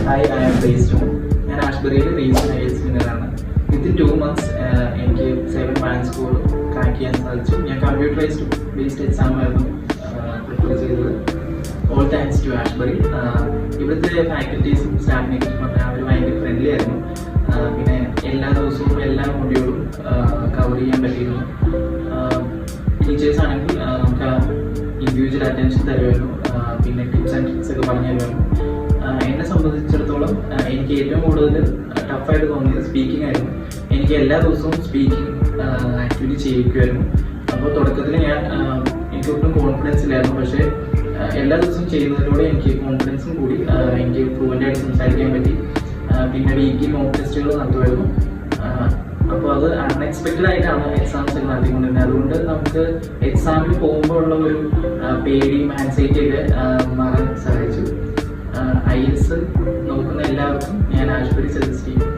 Hi, I am based on Ashberry recent IELTS winner. Within 2 months, I have 7 bands score crack and computerized based exam. All thanks to Ashberry. Even the faculties and staff are very friendly. എല്ലാ ദിവസവും എല്ലാ മൊഡ്യൂളും cover ചെയ്യാൻ പറ്റിയിരുന്നു. Teachers ആണെങ്കിൽ നമുക്ക് individual attention തരുമായിരുന്നു, പിന്നെ ടിപ്സ് ആൻഡ് ട്രിക്സ് ഒക്കെ പറഞ്ഞു തരുമായിരുന്നു. എന്നെ സംബന്ധിച്ചിടത്തോളം എനിക്ക് ഏറ്റവും കൂടുതൽ ടഫായിട്ട് തോന്നിയത് സ്പീക്കിംഗ് ആയിരുന്നു. എനിക്ക് എല്ലാ ദിവസവും സ്പീക്കിംഗ് ആക്ച്വലി ചെയ്യിക്കുമായിരുന്നു. അപ്പോൾ തുടക്കത്തിൽ എനിക്കൊട്ടും കോൺഫിഡൻസ് ഇല്ലായിരുന്നു, പക്ഷേ എല്ലാ ദിവസവും ചെയ്യുന്നതിലൂടെ എനിക്ക് കോൺഫിഡൻസും കൂടി, എനിക്ക് ഫ്ലുവൻ്റായിട്ട് സംസാരിക്കാൻ പറ്റി. പിന്നെ വീക്കിലി മോക്ക് ടെസ്റ്റുകൾ നടത്തുമായിരുന്നു. അപ്പോൾ അത് അൺഎക്സ്പെക്റ്റഡ് ആയിട്ടാണ് എക്സാംസ് ഒക്കെ നടത്തിക്കൊണ്ടിരുന്നത്. അതുകൊണ്ട് നമുക്ക് എക്സാമിൽ പോകുമ്പോൾ ഉള്ള ഒരു പേടിയും ആൻസൈറ്റിയൊക്കെ മാറാൻ സഹായിച്ചു. IELTS നോക്കുന്ന എല്ലാവർക്കും ഞാൻ ആഷ്ബറി സജസ്റ്റ് ചെയ്യും.